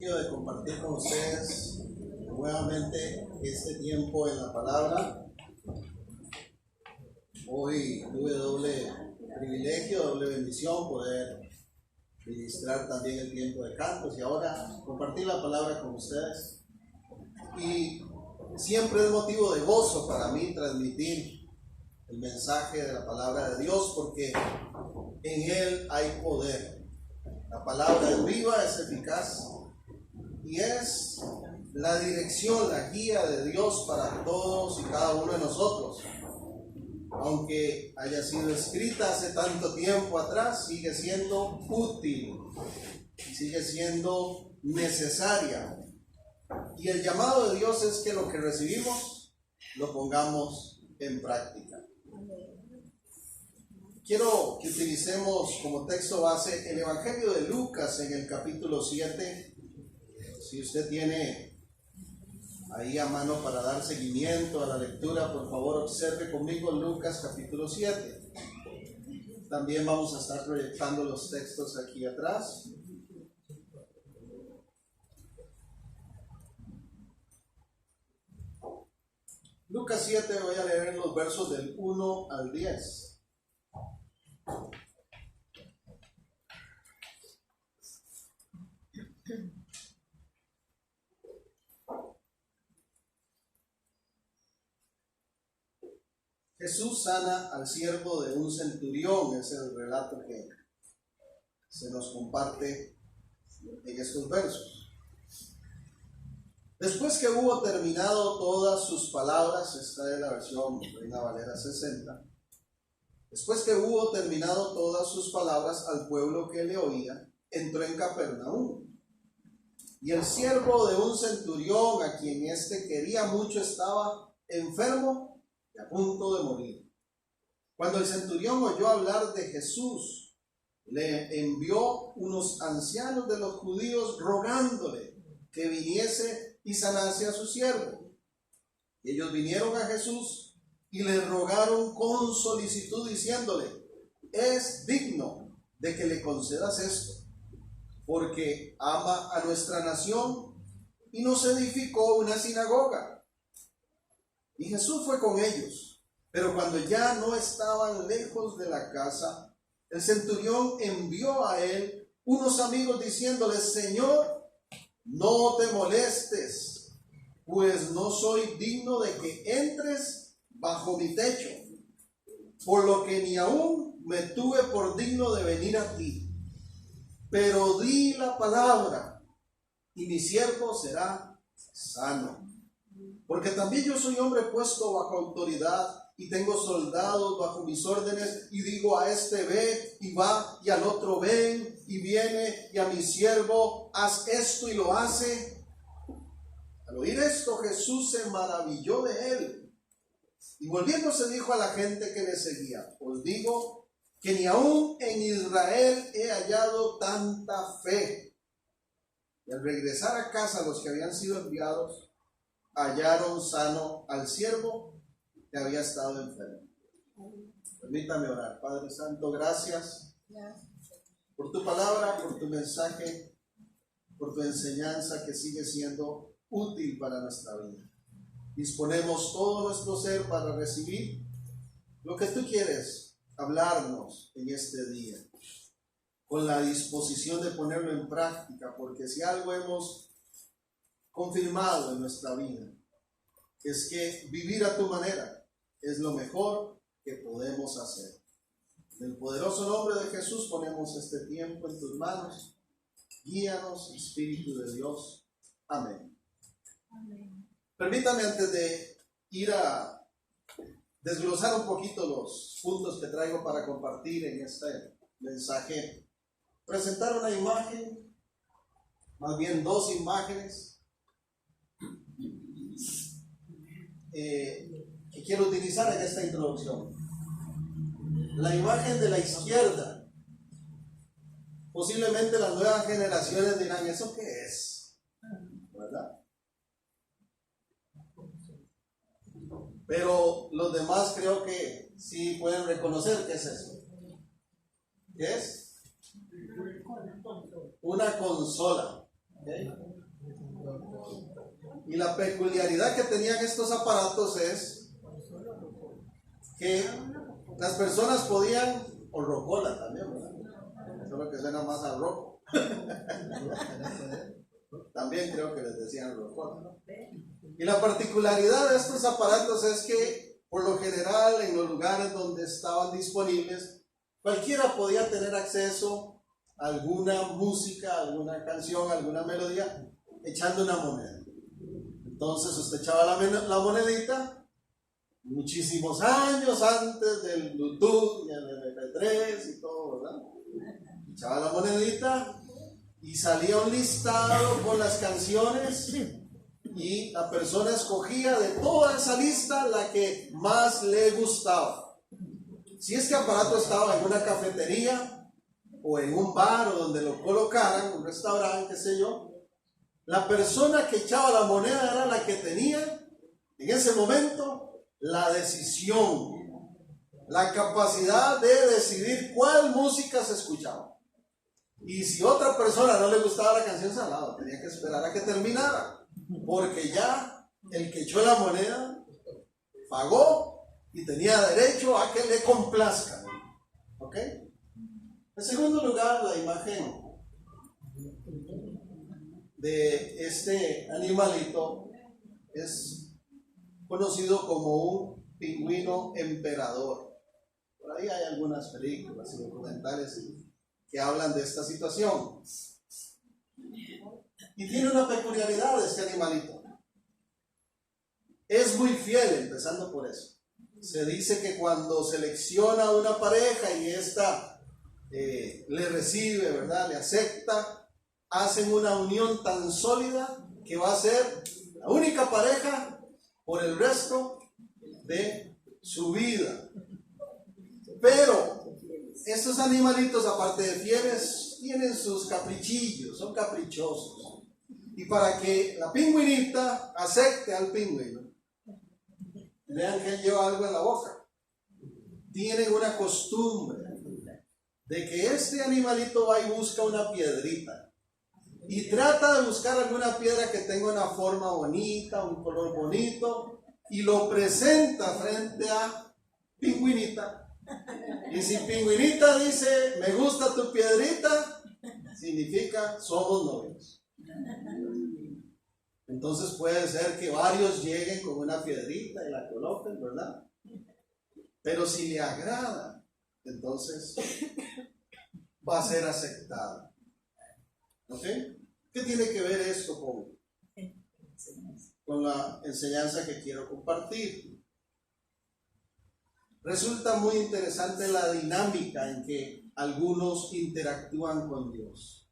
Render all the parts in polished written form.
De compartir con ustedes nuevamente este tiempo en la palabra. Hoy tuve doble privilegio, doble bendición poder ministrar también el tiempo de cantos y ahora compartir la palabra con ustedes. Y siempre es motivo de gozo para mí transmitir el mensaje de la palabra de Dios, porque en él hay poder. La palabra es viva, es eficaz y es la dirección, la guía de Dios para todos y cada uno de nosotros. Aunque haya sido escrita hace tanto tiempo atrás, sigue siendo útil, sigue siendo necesaria. Y el llamado de Dios es que lo que recibimos lo pongamos en práctica. Quiero que utilicemos como texto base el Evangelio de Lucas en el capítulo 7. Si usted tiene ahí a mano para dar seguimiento a la lectura, por favor observe conmigo Lucas capítulo 7. También vamos a estar proyectando los textos aquí atrás. Lucas 7, voy a leer los versos del 1 al 10. Jesús sana al siervo de un centurión, es el relato que se nos comparte en estos versos. Después que hubo terminado todas sus palabras, esta es la versión Reina Valera 60, después que hubo terminado todas sus palabras al pueblo que le oía, entró en Capernaum. Y el siervo de un centurión, a quien éste quería mucho, estaba enfermo y a punto de morir. Cuando el centurión oyó hablar de Jesús, le envió unos ancianos de los judíos rogándole que viniese y sanase a su siervo. Y ellos vinieron a Jesús y le rogaron con solicitud diciéndole: es digno de que le concedas esto, porque ama a nuestra nación y nos edificó una sinagoga. Y Jesús fue con ellos, pero cuando ya no estaban lejos de la casa, el centurión envió a él unos amigos diciéndole: Señor, no te molestes, pues no soy digno de que entres bajo mi techo, por lo que ni aún me tuve por digno de venir a ti. Pero di la palabra y mi siervo será sano. Porque también yo soy hombre puesto bajo autoridad y tengo soldados bajo mis órdenes, y digo a este ve y va, y al otro ven y viene, y a mi siervo haz esto y lo hace. Al oír esto, Jesús se maravilló de él y volviéndose dijo a la gente que le seguía: os digo que ni aún en Israel he hallado tanta fe. Y al regresar a casa los que habían sido enviados hallaron sano al siervo que había estado enfermo. Permítame orar. Padre Santo, gracias por tu palabra, por tu mensaje, por tu enseñanza que sigue siendo útil para nuestra vida. Disponemos todo nuestro ser para recibir lo que tú quieres hablarnos en este día, con la disposición de ponerlo en práctica, porque si algo hemos confirmado en nuestra vida es que vivir a tu manera es lo mejor que podemos hacer. En el poderoso nombre de Jesús ponemos este tiempo en tus manos. Guíanos, Espíritu de Dios. Amén. Amén. Permítame, antes de ir a desglosar un poquito los puntos que traigo para compartir en este mensaje, presentar una imagen, más bien dos imágenes que quiero utilizar en esta introducción. La imagen de la izquierda, posiblemente las nuevas generaciones dirán: ¿eso qué es? ¿Verdad? Pero los demás creo que sí pueden reconocer qué es eso. ¿Qué es? Una consola. ¿Okay? Y la peculiaridad que tenían estos aparatos es que las personas podían, o rocola también, ¿verdad? Solo que suena más al roco. También creo que les decían rocola. Y la particularidad de estos aparatos es que, por lo general, en los lugares donde estaban disponibles, cualquiera podía tener acceso a alguna música, alguna canción, alguna melodía, echando una moneda. Entonces usted echaba la monedita, muchísimos años antes del Bluetooth y el MP3 y todo, ¿verdad? Echaba la monedita y salía un listado con las canciones y la persona escogía de toda esa lista la que más le gustaba. Si este aparato estaba en una cafetería o en un bar o donde lo colocaran, un restaurante, qué sé yo, la persona que echaba la moneda era la que tenía en ese momento la decisión, la capacidad de decidir cuál música se escuchaba. Y si otra persona no le gustaba la canción, salada, tenía que esperar a que terminara, porque ya el que echó la moneda pagó y tenía derecho a que le complazcan. ¿Ok? En segundo lugar, la imagen de este animalito es conocido como un pingüino emperador. Por ahí hay algunas películas y documentales que hablan de esta situación. Y tiene una peculiaridad de este animalito. Es muy fiel, empezando por eso. Se dice que cuando selecciona una pareja y ésta le recibe, ¿verdad? Le acepta, hacen una unión tan sólida que va a ser la única pareja por el resto de su vida. Pero estos animalitos, aparte de fieles, tienen sus caprichillos, son caprichosos. Y para que la pingüinita acepte al pingüino, vean que él lleva algo en la boca. Tienen una costumbre de que este animalito va y busca una piedrita. Y trata de buscar alguna piedra que tenga una forma bonita, un color bonito, y lo presenta frente a pingüinita. Y si pingüinita dice, me gusta tu piedrita, significa somos novios. Entonces puede ser que varios lleguen con una piedrita y la coloquen, ¿verdad? Pero si le agrada, entonces va a ser aceptada. ¿Ok? ¿Qué tiene que ver esto con la enseñanza que quiero compartir? Resulta muy interesante la dinámica en que algunos interactúan con Dios.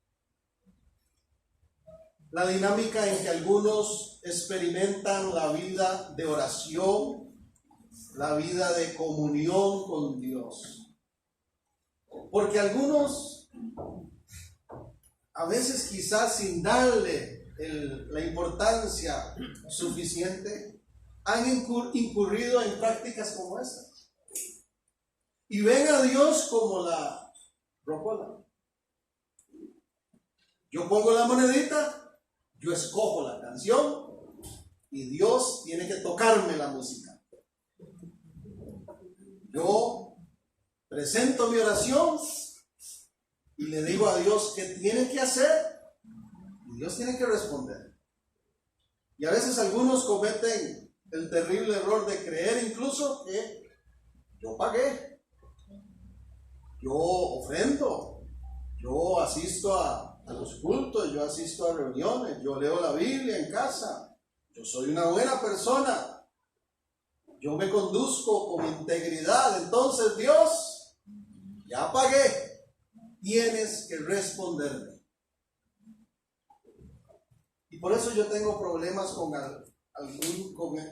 La dinámica en que algunos experimentan la vida de oración, la vida de comunión con Dios. Porque algunos, a veces quizás sin darle la importancia suficiente, han incurrido en prácticas como esta. Y ven a Dios como la rocola. Yo pongo la monedita, yo escojo la canción y Dios tiene que tocarme la música. Yo presento mi oración y le digo a Dios qué tiene que hacer y Dios tiene que responder. Y a veces algunos cometen el terrible error de creer incluso que yo pagué, yo ofrendo, yo asisto a los cultos, yo asisto a reuniones, yo leo la Biblia en casa, yo soy una buena persona, yo me conduzco con integridad. Entonces Dios, ya pagué, tienes que responderme. Y por eso yo tengo problemas con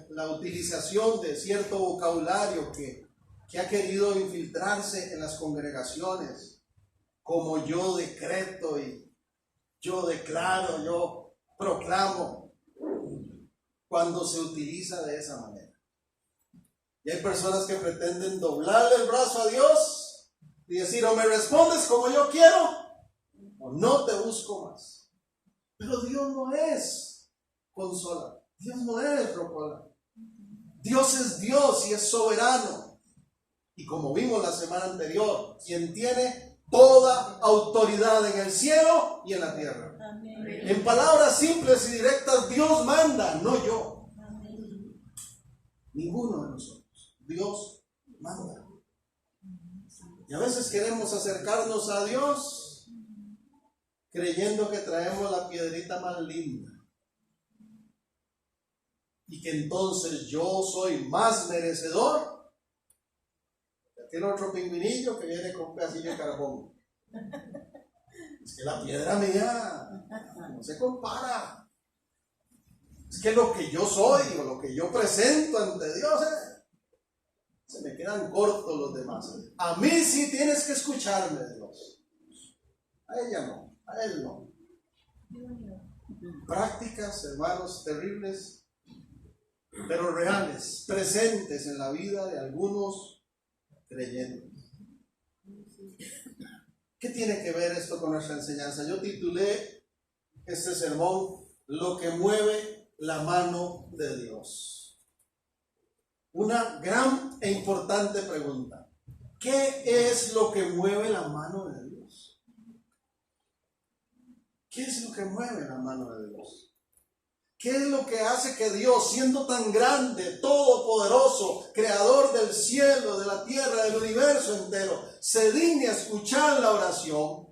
la utilización de cierto vocabulario que ha querido infiltrarse en las congregaciones, como yo decreto y yo declaro, yo proclamo, cuando se utiliza de esa manera. Y hay personas que pretenden doblarle el brazo a Dios y decir, o me respondes como yo quiero, o no te busco más. Pero Dios no es consolador. Dios no es rocola. Dios es Dios y es soberano. Y como vimos la semana anterior, quien tiene toda autoridad en el cielo y en la tierra. Amén. En palabras simples y directas, Dios manda, no yo. Amén. Ninguno de nosotros. Dios manda. Y a veces queremos acercarnos a Dios creyendo que traemos la piedrita más linda. Y que entonces yo soy más merecedor que el otro pingüinillo que viene con un pedacillo de carbón. Es que la piedra mía no se compara. Es que lo que yo soy o lo que yo presento ante Dios, se me quedan cortos los demás. A mí sí tienes que escucharme, Dios. A ella no, a él no. Prácticas, hermanos, terribles, pero reales, presentes en la vida de algunos creyentes. ¿Qué tiene que ver esto con nuestra enseñanza? Yo titulé este sermón, Lo que mueve la mano de Dios. Una gran e importante pregunta. ¿Qué es lo que mueve la mano de Dios? ¿Qué es lo que mueve la mano de Dios? ¿Qué es lo que hace que Dios, siendo tan grande, todopoderoso, creador del cielo, de la tierra, del universo entero, se digne a escuchar la oración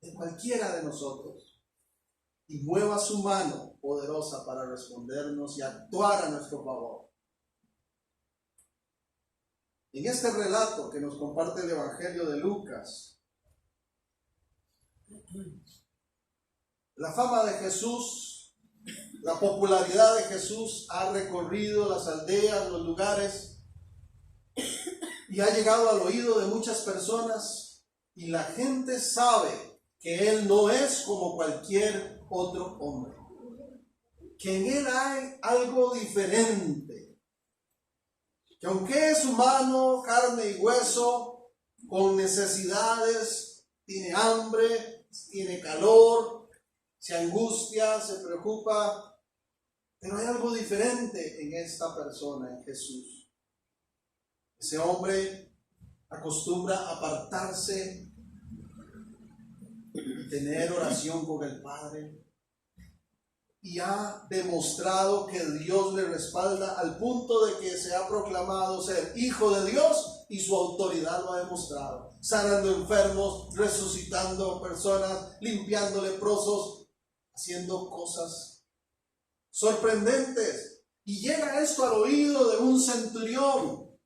de cualquiera de nosotros y mueva su mano poderosa para respondernos y actuar a nuestro favor? En este relato que nos comparte el Evangelio de Lucas, la fama de Jesús, la popularidad de Jesús ha recorrido las aldeas, los lugares y ha llegado al oído de muchas personas, y la gente sabe que Él no es como cualquier otro hombre, que en Él hay algo diferente, que aunque es humano, carne y hueso, con necesidades, tiene hambre, tiene calor, se angustia, se preocupa, pero hay algo diferente en esta persona, en Jesús. Ese hombre acostumbra a apartarse y tener oración con el Padre, y ha demostrado que Dios le respalda al punto de que se ha proclamado ser hijo de Dios, y su autoridad lo ha demostrado, sanando enfermos, resucitando personas, limpiando leprosos, haciendo cosas sorprendentes. Y llega esto al oído de un centurión,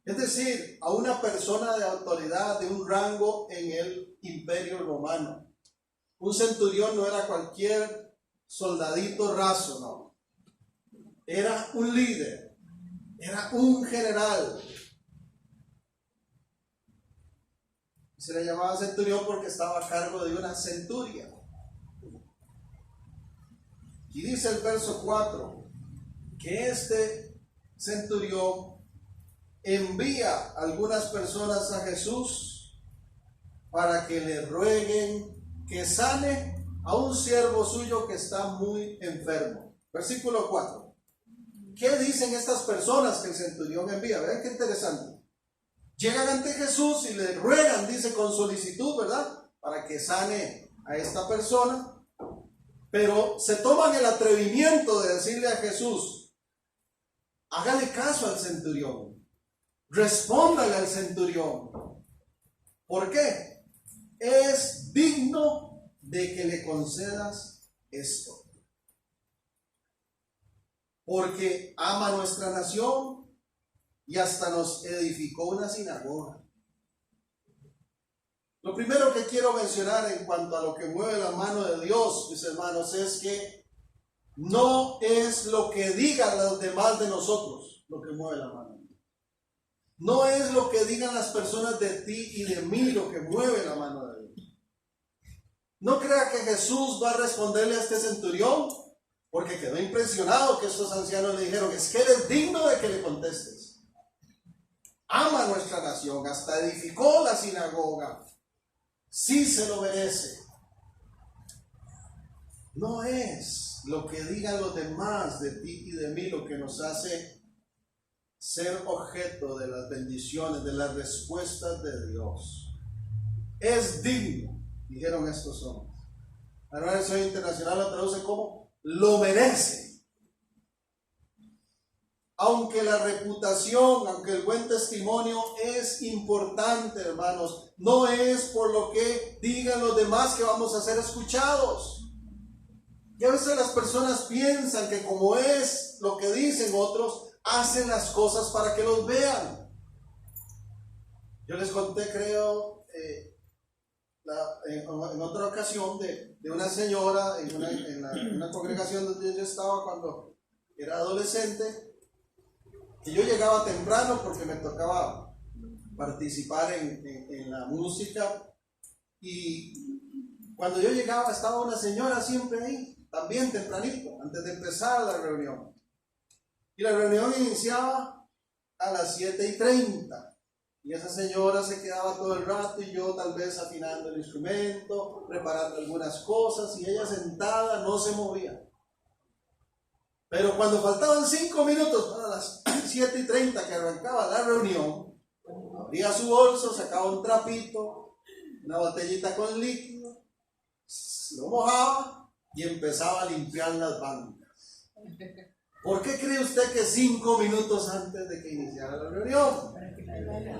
es decir, a una persona de autoridad, de un rango en el imperio romano. Un centurión no era cualquier soldadito raso, no. Era un líder, era un general. Se le llamaba centurión porque estaba a cargo de una centuria. Y dice el verso 4 que este centurión envía a algunas personas a Jesús para que le rueguen que sane a un siervo suyo que está muy enfermo. Versículo 4. ¿Qué dicen estas personas que el centurión envía? Vean qué interesante. Llegan ante Jesús y le ruegan, dice, con solicitud, ¿verdad?, para que sane a esta persona. Pero se toman el atrevimiento de decirle a Jesús: hágale caso al centurión, respóndale al centurión. ¿Por qué? Es digno de que le concedas esto, porque ama nuestra nación y hasta nos edificó una sinagoga. Lo primero que quiero mencionar en cuanto a lo que mueve la mano de Dios, mis hermanos, es que no es lo que digan los demás de nosotros lo que mueve la mano. No es lo que digan las personas de ti y de mí lo que mueve la mano de Dios. No crea que Jesús va a responderle a este centurión porque quedó impresionado que estos ancianos le dijeron: es que eres digno de que le contestes. Ama nuestra nación, hasta edificó la sinagoga. Sí se lo merece. No es lo que digan los demás de ti y de mí lo que nos hace ser objeto de las bendiciones, de las respuestas de Dios. Es digno, dijeron estos hombres. La Nueva Versión Internacional lo traduce como lo merece. Aunque la reputación, aunque el buen testimonio es importante, hermanos, no es por lo que digan los demás que vamos a ser escuchados. Y a veces las personas piensan que como es lo que dicen otros, hacen las cosas para que los vean. Yo les conté, creo, en otra ocasión de una señora en una congregación donde yo estaba cuando era adolescente, que yo llegaba temprano porque me tocaba participar en la música, y cuando yo llegaba estaba una señora siempre ahí, también tempranito, antes de empezar la reunión. Y la reunión iniciaba a las 7:30. Y esa señora se quedaba todo el rato y yo tal vez afinando el instrumento, preparando algunas cosas, y ella sentada no se movía. Pero cuando faltaban 5 minutos para las 7:30 que arrancaba la reunión, abría su bolso, sacaba un trapito, una botellita con líquido, lo mojaba y empezaba a limpiar las bancas. ¿Por qué cree usted que 5 minutos antes de que iniciara la reunión?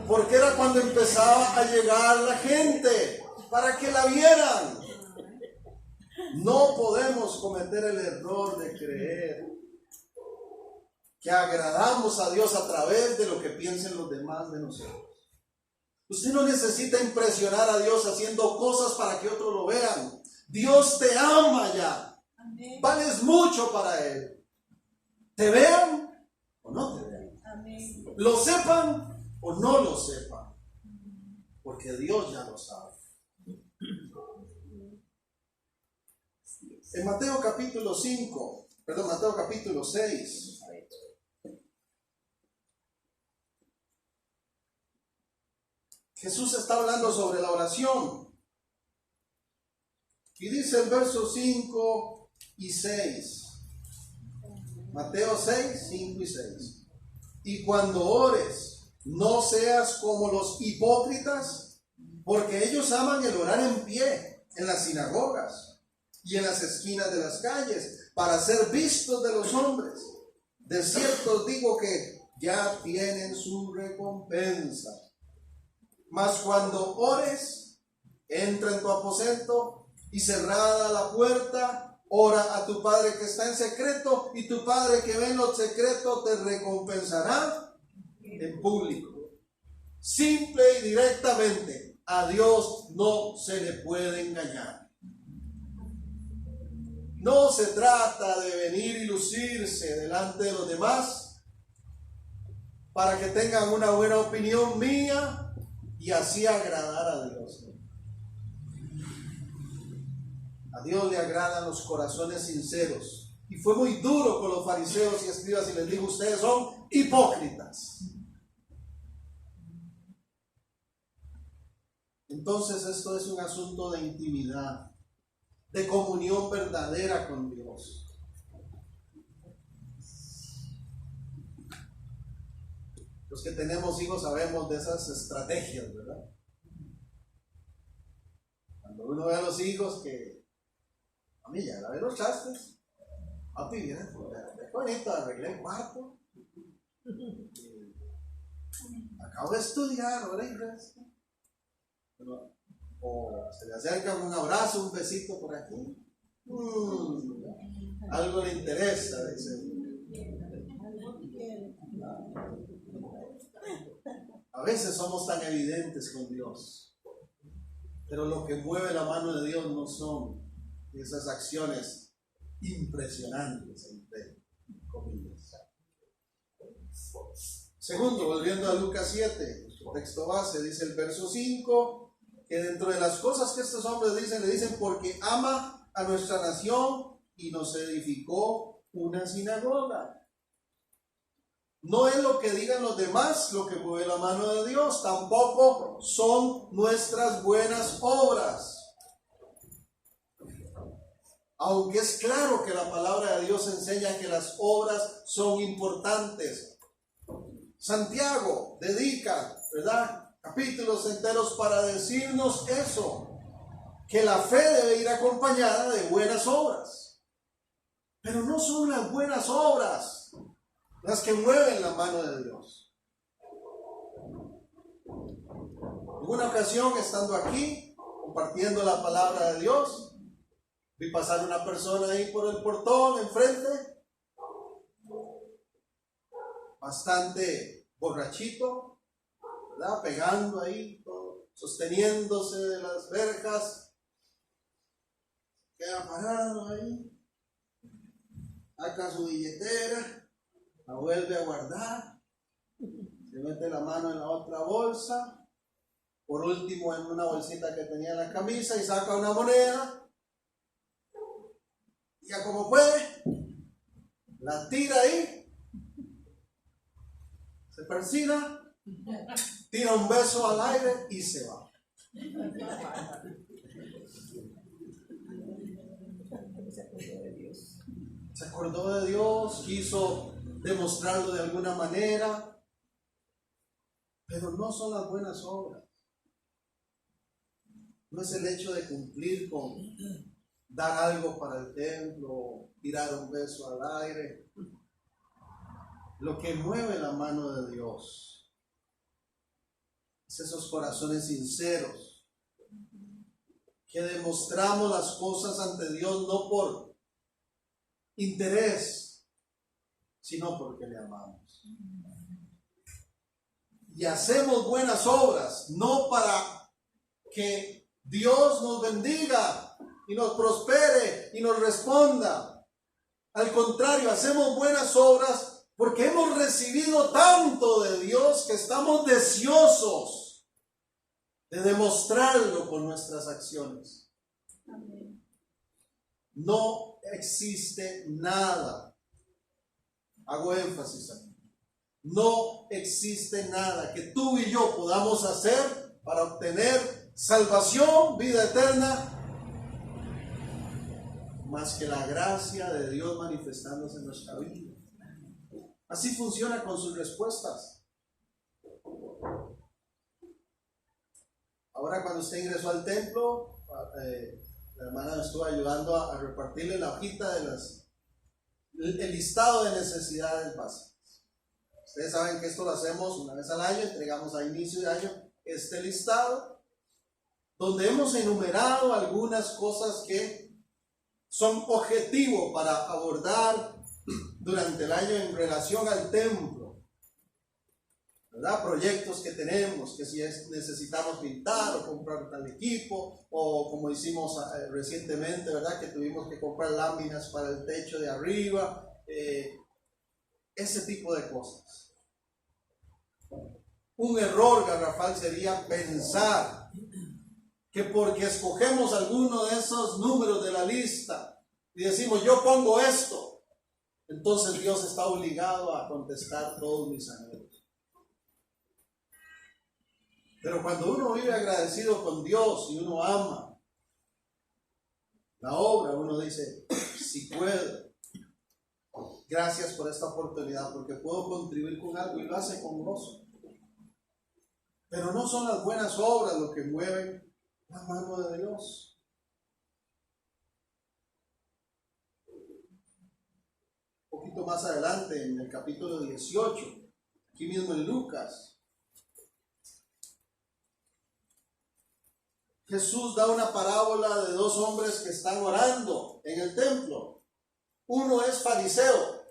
Porque era cuando empezaba a llegar la gente, para que la vieran. No podemos cometer el error de creer que agradamos a Dios a través de lo que piensen los demás de nosotros. Usted no necesita impresionar a Dios haciendo cosas para que otros lo vean. Dios te ama ya. Amén. Vales mucho para Él. Te vean o no te vean. Amén. Lo sepan o no lo sepan. Porque Dios ya lo sabe. En Mateo capítulo 6. Jesús está hablando sobre la oración. Y dice el verso 5 y 6. Mateo 6, 5 y 6. Y cuando ores, no seas como los hipócritas, porque ellos aman el orar en pie, en las sinagogas y en las esquinas de las calles, para ser vistos de los hombres. De cierto os digo que ya tienen su recompensa. Mas cuando ores, entra en tu aposento y cerrada la puerta, ora a tu Padre que está en secreto, y tu Padre que ve en lo secreto te recompensará en público. Simple y directamente, a Dios no se le puede engañar. No se trata de venir y lucirse delante de los demás para que tengan una buena opinión mía y así agradar a Dios. A Dios le agradan los corazones sinceros. Y fue muy duro con los fariseos y escribas y les dijo: ustedes son hipócritas. Entonces esto es un asunto de intimidad, de comunión verdadera con Dios. Los que tenemos hijos sabemos de esas estrategias, ¿verdad? Cuando uno ve a los hijos que, a mí ya lavé los trastes, papi, viene, qué bonito, arreglé el cuarto, acabo de estudiar, ahora inglés. O se le acerca un abrazo, un besito por aquí. Algo le interesa, dice. A veces somos tan evidentes con Dios, pero lo que mueve la mano de Dios no son esas acciones impresionantes, entre comillas. Segundo, volviendo a Lucas 7, nuestro texto base, dice el verso 5, que dentro de las cosas que estos hombres dicen, le dicen: porque ama a nuestra nación y nos edificó una sinagoga. No es lo que digan los demás lo que mueve la mano de Dios, tampoco son nuestras buenas obras. Aunque es claro que la palabra de Dios enseña que las obras son importantes. Santiago dedica, ¿verdad?, capítulos enteros para decirnos eso, que la fe debe ir acompañada de buenas obras. Pero no son las buenas obras las que mueven la mano de Dios. En una ocasión, estando aquí, compartiendo la palabra de Dios, vi pasar una persona ahí por el portón enfrente, bastante borrachito, ¿verdad?, pegando ahí, todo, sosteniéndose de las verjas, queda parado ahí, saca su billetera, la vuelve a guardar, se mete la mano en la otra bolsa, por último en una bolsita que tenía en la camisa y saca una moneda, y ya como puede, la tira ahí, se persina, tira un beso al aire y se va. Se acordó de Dios, quiso demostrarlo de alguna manera, pero no son las buenas obras. No es el hecho de cumplir con dar algo para el templo, tirar un beso al aire. Lo que mueve la mano de Dios es esos corazones sinceros que demostramos las cosas ante Dios no por interés, sino porque le amamos. Y hacemos buenas obras no para que Dios nos bendiga y nos prospere y nos responda. Al contrario, hacemos buenas obras porque hemos recibido tanto de Dios que estamos deseosos de demostrarlo con nuestras acciones. No existe nada, hago énfasis aquí, no existe nada que tú y yo podamos hacer para obtener salvación, vida eterna, más que la gracia de Dios manifestándose en nuestra vida. Así funciona con sus respuestas. Ahora, cuando usted ingresó al templo, la hermana me estuvo ayudando a repartirle la hojita de el listado de necesidades básicas. Ustedes saben que esto lo hacemos una vez al año, entregamos a inicio de año este listado, donde hemos enumerado algunas cosas que son objetivo para abordar durante el año en relación al templo, ¿verdad? Proyectos que tenemos, que si necesitamos pintar o comprar tal equipo, o como hicimos recientemente, ¿verdad?, que tuvimos que comprar láminas para el techo de arriba, ese tipo de cosas. Un error garrafal sería pensar que porque escogemos alguno de esos números de la lista y decimos yo pongo esto, entonces Dios está obligado a contestar todos mis anhelos. Pero cuando uno vive agradecido con Dios y uno ama la obra, uno dice, si puedo, gracias por esta oportunidad, porque puedo contribuir con algo, y lo hace con gozo. Pero no son las buenas obras lo que mueven la mano de Dios. Un poquito más adelante, en el capítulo 18, aquí mismo en Lucas, Jesús da una parábola de dos hombres que están orando en el templo. Uno es fariseo,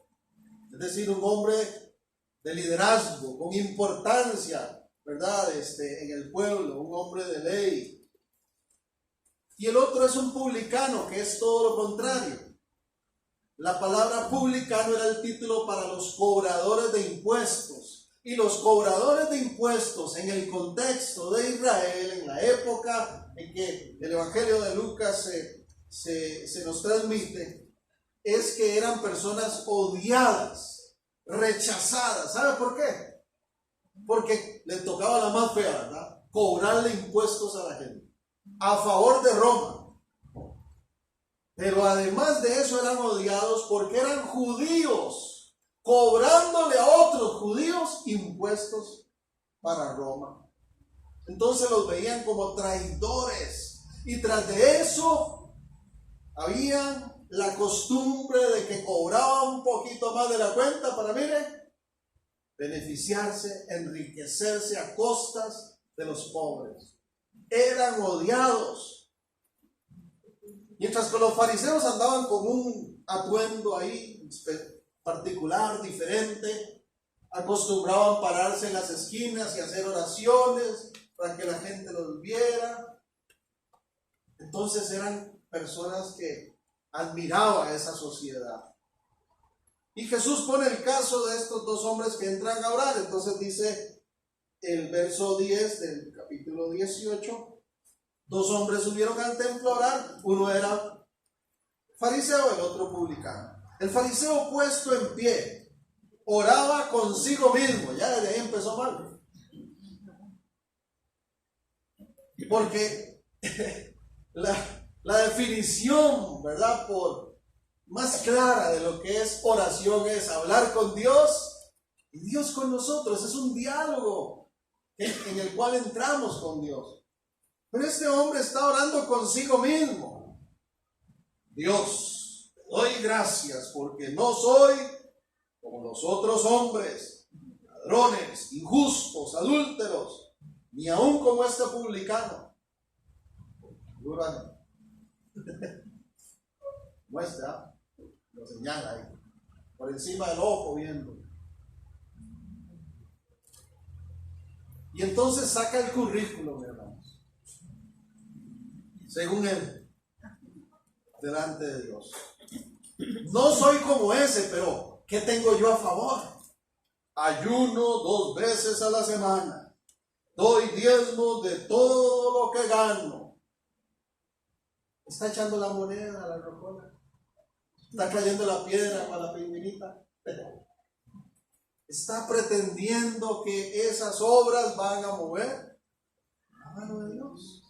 es decir, un hombre de liderazgo, con importancia, ¿verdad?, en el pueblo, un hombre de ley. Y el otro es un publicano, que es todo lo contrario. La palabra publicano era el título para los cobradores de impuestos. Y los cobradores de impuestos en el contexto de Israel, en la época en que el Evangelio de Lucas se nos transmite, es que eran personas odiadas, rechazadas. ¿Sabe por qué? Porque le tocaba la más fea, ¿verdad?, cobrarle impuestos a la gente, a favor de Roma. Pero además de eso eran odiados porque eran judíos, cobrándole a otros judíos impuestos para Roma. Entonces los veían como traidores. Y tras de eso había la costumbre de que cobraban un poquito más de la cuenta para, mire, beneficiarse, enriquecerse a costas de los pobres. Eran odiados. Mientras que los fariseos andaban con un atuendo ahí particular, diferente, acostumbraban pararse en las esquinas y hacer oraciones para que la gente los viera. Entonces eran personas que admiraban a esa sociedad. Y Jesús pone el caso de estos dos hombres que entran a orar. Entonces dice el verso 10 del capítulo 18. Dos hombres subieron al templo a orar, uno era fariseo, el otro publicano. El fariseo, puesto en pie, oraba consigo mismo. Ya desde ahí empezó mal. Porque la definición, ¿verdad?, por más clara de lo que es oración es hablar con Dios y Dios con nosotros. Es un diálogo en el cual entramos con Dios. Pero este hombre está orando consigo mismo. Dios, te doy gracias porque no soy como los otros hombres, ladrones, injustos, adúlteros, ni aún como este publicano. Muestra, lo señala ahí, por encima del ojo viendo. Y entonces saca el currículum, hermanos. Según él, delante de Dios. No soy como ese, pero ¿qué tengo yo a favor? Ayuno 2 veces a la semana. Doy diezmos de todo lo que gano. Está echando la moneda a la rocola. Está cayendo la piedra para la pingüinita. Está pretendiendo que esas obras van a mover la mano de Dios.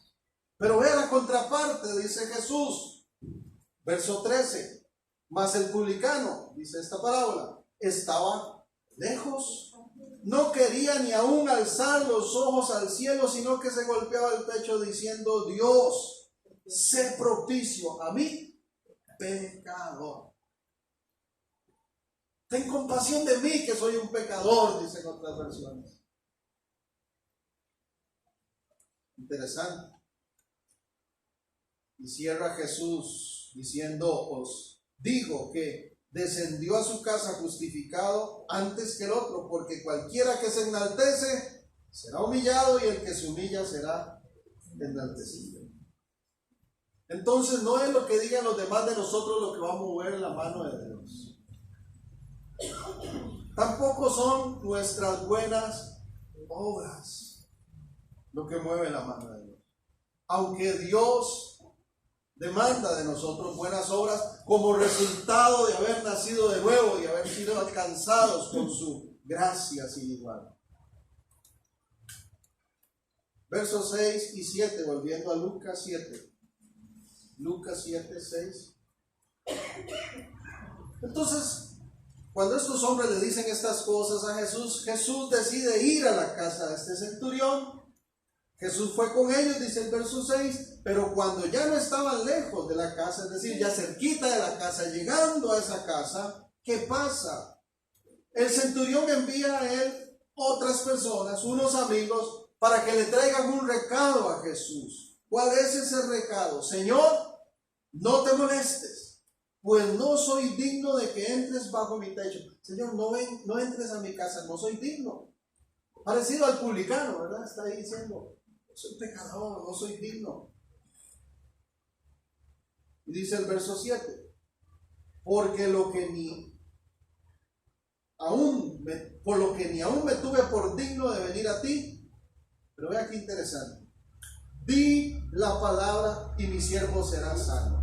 Pero vea la contraparte, dice Jesús, verso 13. Mas el publicano, dice esta parábola, estaba lejos. No quería ni aún alzar los ojos al cielo, sino que se golpeaba el pecho diciendo: Dios, sé propicio a mí, pecador. Ten compasión de mí, que soy un pecador, dicen otras versiones. Interesante. Y cierra Jesús diciendo: os digo que descendió a su casa justificado antes que el otro, porque cualquiera que se enaltece será humillado y el que se humilla será enaltecido. Entonces no es lo que digan los demás de nosotros lo que va a mover la mano de Dios. Tampoco son nuestras buenas obras lo que mueve la mano de Dios. Aunque Dios demanda de nosotros buenas obras como resultado de haber nacido de nuevo y haber sido alcanzados con su gracia sin igual. Versos 6 y 7, volviendo a Lucas 7. Lucas 7, 6. Entonces, cuando estos hombres le dicen estas cosas a Jesús, Jesús decide ir a la casa de este centurión. Jesús fue con ellos, dice el verso 6, pero cuando ya no estaban lejos de la casa, es decir, ya cerquita de la casa, llegando a esa casa, ¿qué pasa? El centurión envía a él otras personas, unos amigos, para que le traigan un recado a Jesús. ¿Cuál es ese recado? Señor, no te molestes, pues no soy digno de que entres bajo mi techo. Señor, no entres a mi casa, no soy digno. Parecido al publicano, ¿verdad? Está ahí diciendo: soy pecador, no soy digno. Y dice el verso 7, por lo que ni aún me tuve por digno de venir a ti. Pero vea qué interesante. Di la palabra y mi siervo será sano.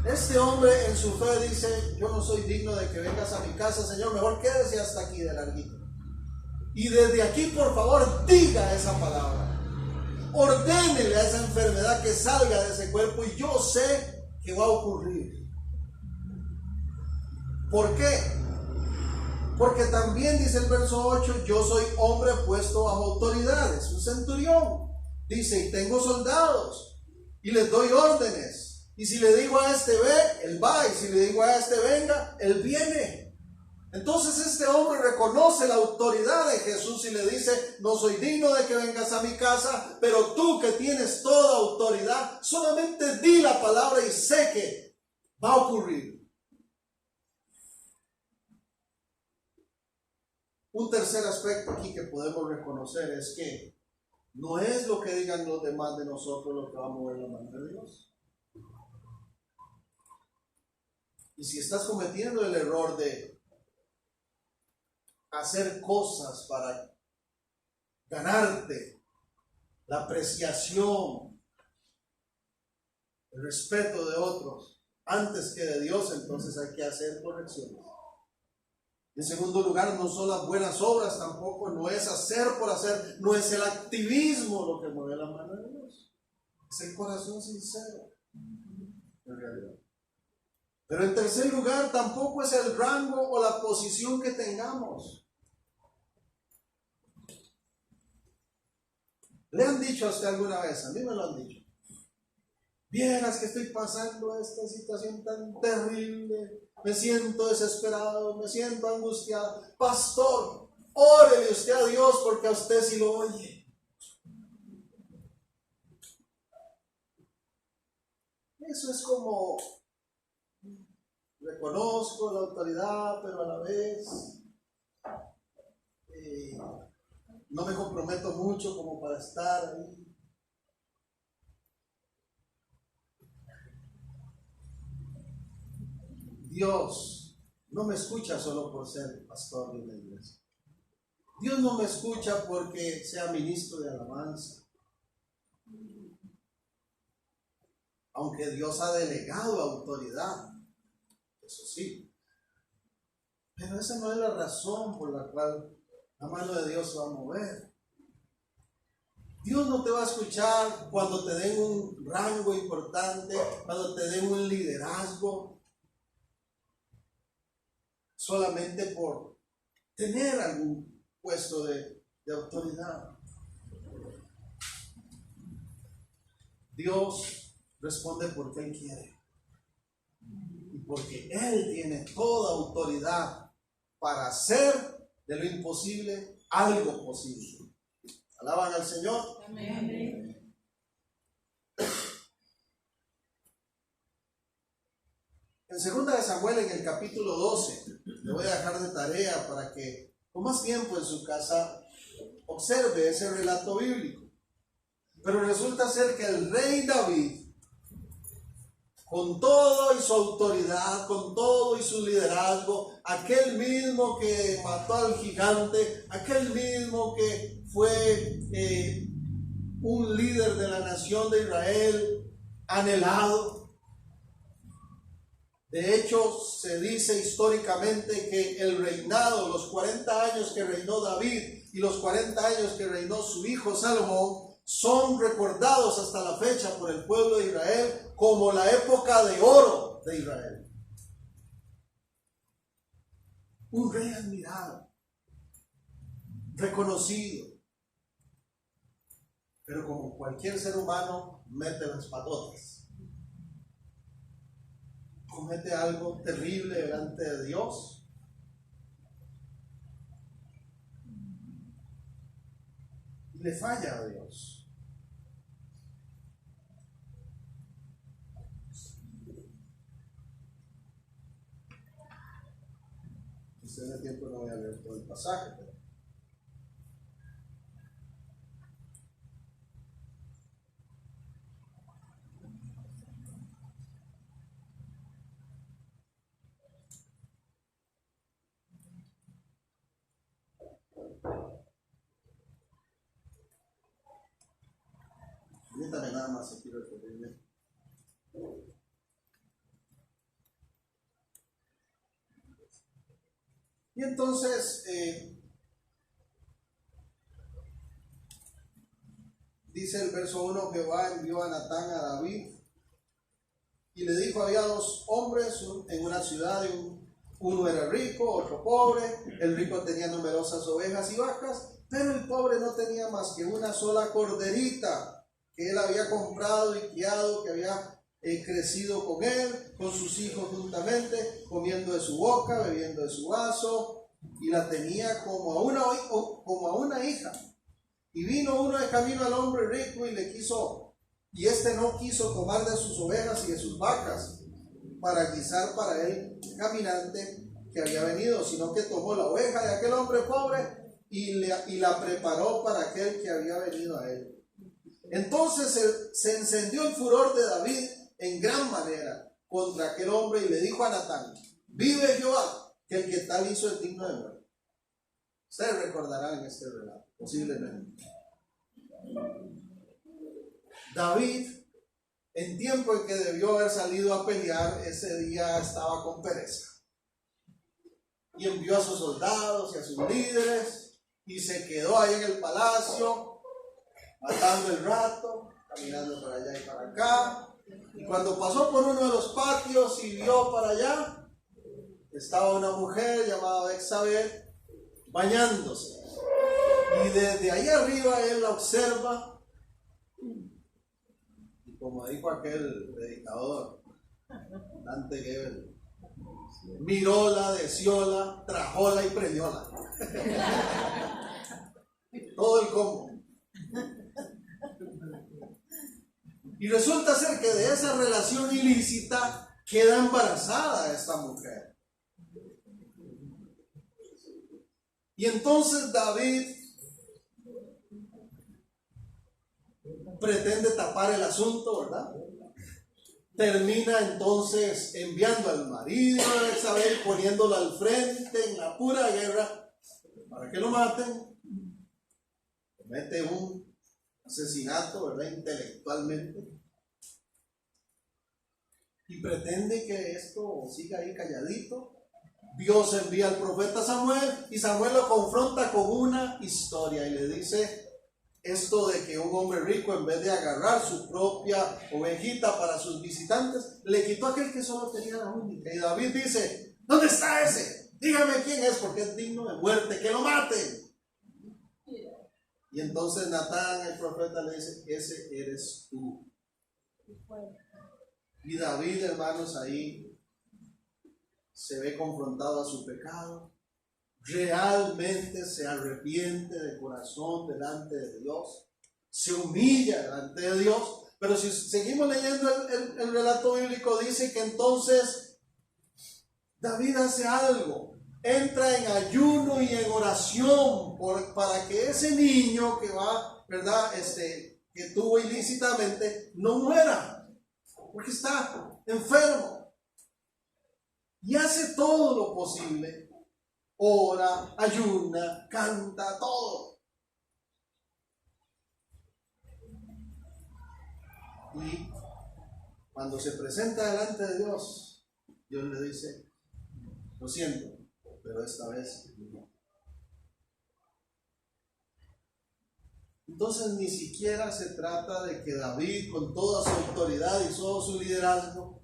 Este hombre en su fe dice: yo no soy digno de que vengas a mi casa, Señor, mejor quédese hasta aquí de larguito. Y desde aquí, por favor, diga esa palabra. Ordénele a esa enfermedad que salga de ese cuerpo. Y yo sé que va a ocurrir. ¿Por qué? Porque también dice el verso 8, yo soy hombre puesto bajo autoridades, un centurión. Dice, y tengo soldados, y les doy órdenes. Y si le digo a este ve, él va, y si le digo a este venga, él viene. Entonces este hombre reconoce la autoridad de Jesús y le dice, no soy digno de que vengas a mi casa, pero tú que tienes toda autoridad, solamente di la palabra y sé que va a ocurrir. Un tercer aspecto aquí que podemos reconocer es que no es lo que digan los demás de nosotros lo que va a mover la mano de Dios. Y si estás cometiendo el error de hacer cosas para ganarte la apreciación, el respeto de otros antes que de Dios, entonces hay que hacer correcciones. En segundo lugar, no son las buenas obras tampoco, no es hacer por hacer, no es el activismo lo que mueve la mano de Dios, es el corazón sincero, en realidad. Pero en tercer lugar, tampoco es el rango o la posición que tengamos. ¿Le han dicho a usted alguna vez? A mí me lo han dicho. Vieras que estoy pasando esta situación tan terrible, me siento desesperado, me siento angustiado. Pastor, órele usted a Dios porque a usted sí lo oye. Eso es como, reconozco la autoridad, pero a la vez no me comprometo mucho como para estar ahí. Dios no me escucha solo por ser pastor de una iglesia. Dios no me escucha porque sea ministro de alabanza. Aunque Dios ha delegado autoridad, eso sí. Pero esa no es la razón por la cual la mano de Dios se va a mover. Dios no te va a escuchar cuando te den un rango importante, cuando te den un liderazgo, solamente por tener algún puesto de autoridad. Dios responde porque Él quiere y porque Él tiene toda autoridad para hacer de lo imposible algo posible. ¿Alaban al Señor? Amén. En 2 de Samuel, en el capítulo 12, le voy a dejar de tarea para que con más tiempo en su casa observe ese relato bíblico. Pero resulta ser que el rey David, con todo y su autoridad, con todo y su liderazgo, aquel mismo que mató al gigante, aquel mismo que fue un líder de la nación de Israel, anhelado. De hecho, se dice históricamente que el reinado, los 40 años que reinó David y los 40 años que reinó su hijo Salomón, son recordados hasta la fecha por el pueblo de Israel como la época de oro de Israel. Un rey admirado, reconocido, pero como cualquier ser humano mete las patotas. Comete algo terrible delante de Dios. Y le falla a Dios. Si tiene tiempo no voy a leer todo el pasaje, pero permítame nada más aquí referirme. Y entonces dice el verso 1, Jehová envió a Natán a David y le dijo, había dos hombres en una ciudad, uno era rico, otro pobre. El rico tenía numerosas ovejas y vacas, pero el pobre no tenía más que una sola corderita que él había comprado y criado, que había crecido con él, con sus hijos juntamente, comiendo de su boca, bebiendo de su vaso, y la tenía como a una hija. Y vino uno de camino al hombre rico y este no quiso tomar de sus ovejas y de sus vacas para guisar para él caminante que había venido, sino que tomó la oveja de aquel hombre pobre y la preparó para aquel que había venido a él. Entonces se encendió el furor de David en gran manera contra aquel hombre y le dijo a Natán, vive Jehová, que el que tal hizo es digno de muerte. Ustedes recordarán en este relato, posiblemente. David, en tiempo en que debió haber salido a pelear, ese día estaba con pereza. Y envió a sus soldados y a sus líderes y se quedó ahí en el palacio, matando el rato, caminando para allá y para acá. Y cuando pasó por uno de los patios y vio para allá, estaba una mujer llamada Betsabé bañándose. Y desde ahí arriba él la observa. Y como dijo aquel predicador, Dante Gebel, miróla, deseóla, trajóla y prendióla. Todo el combo. Y resulta ser que de esa relación ilícita queda embarazada esta mujer. Y entonces David pretende tapar el asunto, ¿verdad? Termina entonces enviando al marido de Betsabé, poniéndolo al frente en la pura guerra para que lo maten. Comete un asesinato, ¿verdad? Intelectualmente. Y pretende que esto siga ahí calladito. Dios envía al profeta Samuel y Samuel lo confronta con una historia y le dice esto de que un hombre rico, en vez de agarrar su propia ovejita para sus visitantes, le quitó a aquel que solo tenía la única. Y David dice, ¿dónde está ese? Dígame quién es, porque es digno de muerte, que lo maten. Y entonces Natán, el profeta, le dice, ese eres tú. Y David, hermanos, ahí se ve confrontado a su pecado. Realmente se arrepiente de corazón delante de Dios. Se humilla delante de Dios. Pero si seguimos leyendo el relato bíblico, dice que entonces David hace algo. Entra en ayuno y en oración para que ese niño que va, ¿verdad? Que tuvo ilícitamente, no muera. Porque está enfermo. Y hace todo lo posible. Ora, ayuna, canta, todo. Y cuando se presenta delante de Dios, Dios le dice, lo siento, pero esta vez no. Entonces ni siquiera se trata de que David, con toda su autoridad y todo su liderazgo,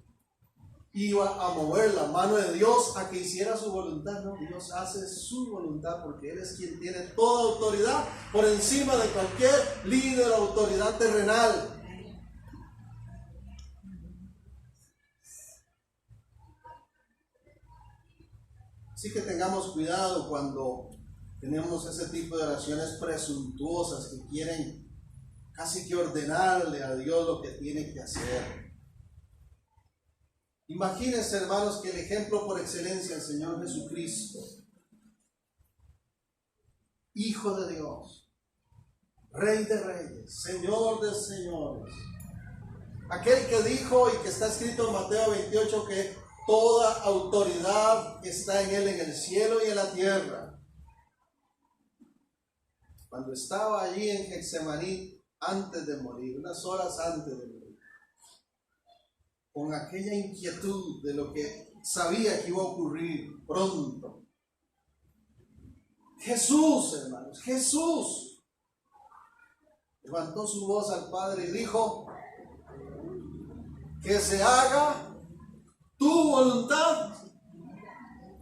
iba a mover la mano de Dios a que hiciera su voluntad. No, Dios hace su voluntad porque Él es quien tiene toda autoridad por encima de cualquier líder o autoridad terrenal. Así que tengamos cuidado cuando tenemos ese tipo de oraciones presuntuosas que quieren casi que ordenarle a Dios lo que tiene que hacer. Imagínense, hermanos, que el ejemplo por excelencia, el Señor Jesucristo, Hijo de Dios, Rey de Reyes, Señor de Señores, aquel que dijo y que está escrito en Mateo 28 que toda autoridad está en Él en el cielo y en la tierra. Cuando estaba allí en Getsemaní, antes de morir, unas horas antes de morir, con aquella inquietud de lo que sabía que iba a ocurrir pronto. Jesús, hermanos, Jesús levantó su voz al Padre y dijo, que se haga tu voluntad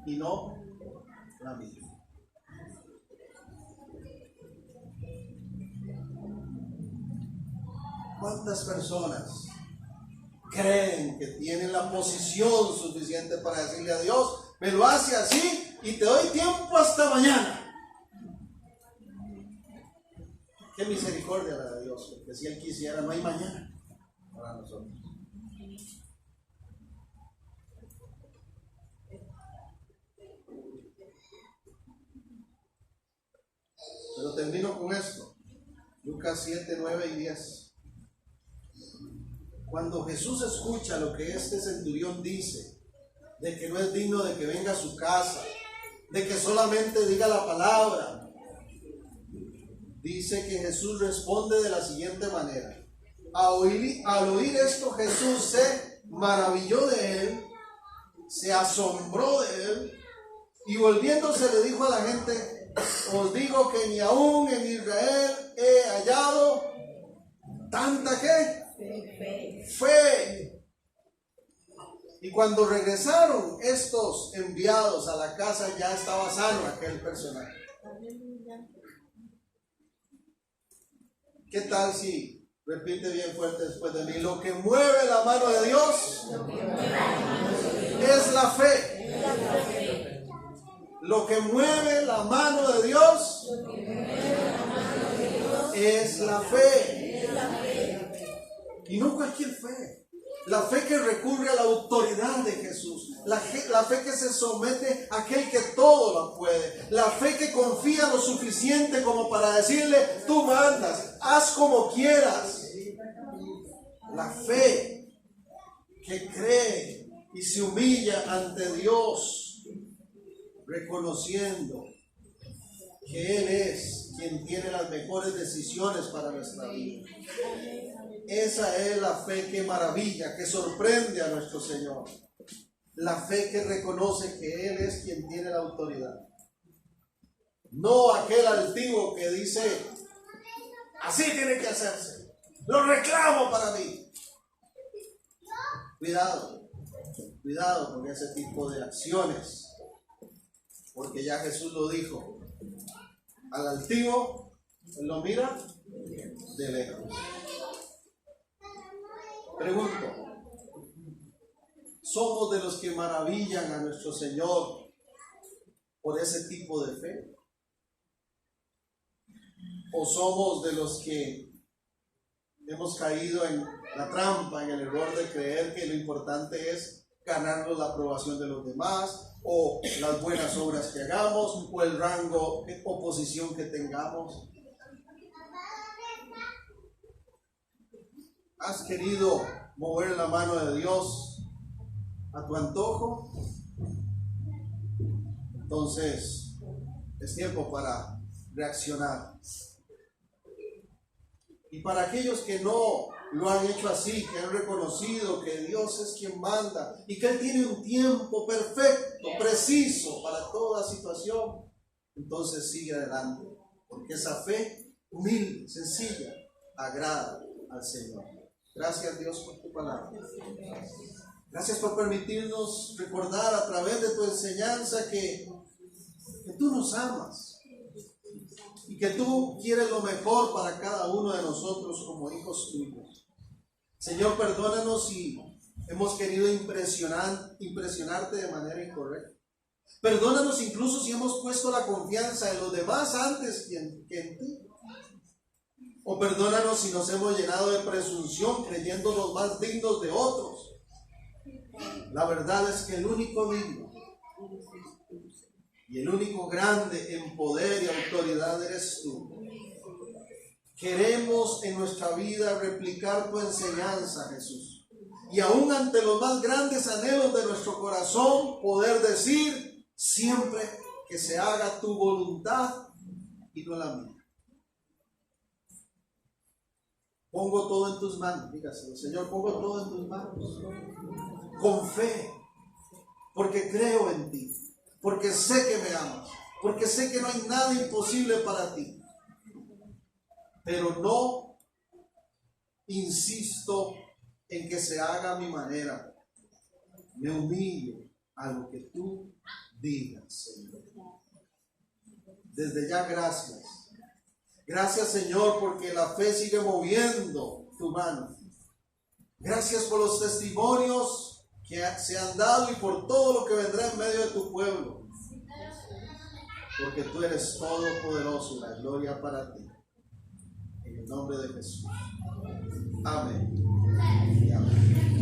y no la mía. ¿Cuántas personas creen que tienen la posición suficiente para decirle a Dios, me lo hace así y te doy tiempo hasta mañana? Qué misericordia la de Dios, porque si Él quisiera no hay mañana para nosotros. Pero termino con esto. Lucas 7, 9 y 10. Cuando Jesús escucha lo que este centurión dice, de que no es digno de que venga a su casa, de que solamente diga la palabra, dice que Jesús responde de la siguiente manera. Al oír esto, Jesús se maravilló de él, se asombró de él, y volviéndose le dijo a la gente, os digo que ni aún en Israel he hallado tanta fe. Y cuando regresaron estos enviados a la casa, ya estaba sano aquel personaje. ¿Qué tal si repite bien fuerte después de mí? Lo que mueve la mano de Dios es la fe. Lo que mueve la mano de Dios es la fe. Y no cualquier fe. La fe que recurre a la autoridad de Jesús. La fe que se somete a aquel que todo lo puede. La fe que confía lo suficiente como para decirle, tú mandas, haz como quieras. La fe que cree y se humilla ante Dios, reconociendo que Él es quien tiene las mejores decisiones para nuestra vida. Esa es la fe que maravilla, que sorprende a nuestro Señor. La fe que reconoce que Él es quien tiene la autoridad. No aquel altivo que dice, así tiene que hacerse. Lo reclamo para mí. Cuidado con ese tipo de acciones. Porque ya Jesús lo dijo. Al altivo, Él lo mira de lejos. Pregunto, ¿somos de los que maravillan a nuestro Señor por ese tipo de fe? ¿O somos de los que hemos caído en la trampa, en el error de creer que lo importante es ganarnos la aprobación de los demás, o las buenas obras que hagamos, o el rango o posición que tengamos? ¿Has querido mover la mano de Dios a tu antojo? Entonces es tiempo para reaccionar. Y para aquellos que no lo han hecho así, que han reconocido que Dios es quien manda y que Él tiene un tiempo perfecto, preciso para toda situación, entonces sigue adelante, porque esa fe humilde, sencilla, agrada al Señor. Gracias, Dios, por tu palabra. Gracias por permitirnos recordar a través de tu enseñanza que tú nos amas y que tú quieres lo mejor para cada uno de nosotros como hijos tuyos. Señor, perdónanos si hemos querido impresionarte de manera incorrecta. Perdónanos incluso si hemos puesto la confianza en los demás antes que en ti. O perdónanos si nos hemos llenado de presunción creyéndonos más dignos de otros. La verdad es que el único digno y el único grande en poder y autoridad eres tú. Queremos en nuestra vida replicar tu enseñanza, Jesús. Y aún ante los más grandes anhelos de nuestro corazón, poder decir siempre que se haga tu voluntad y no la mía. Pongo todo en tus manos, dígaselo, Señor, pongo todo en tus manos. Con fe, porque creo en ti, porque sé que me amas, porque sé que no hay nada imposible para ti. Pero no insisto en que se haga a mi manera. Me humillo a lo que tú digas, Señor. Desde ya, gracias. Gracias, Señor, porque la fe sigue moviendo tu mano. Gracias por los testimonios que se han dado y por todo lo que vendrá en medio de tu pueblo. Porque tú eres todopoderoso y la gloria para ti. En el nombre de Jesús. Amén. Y amén.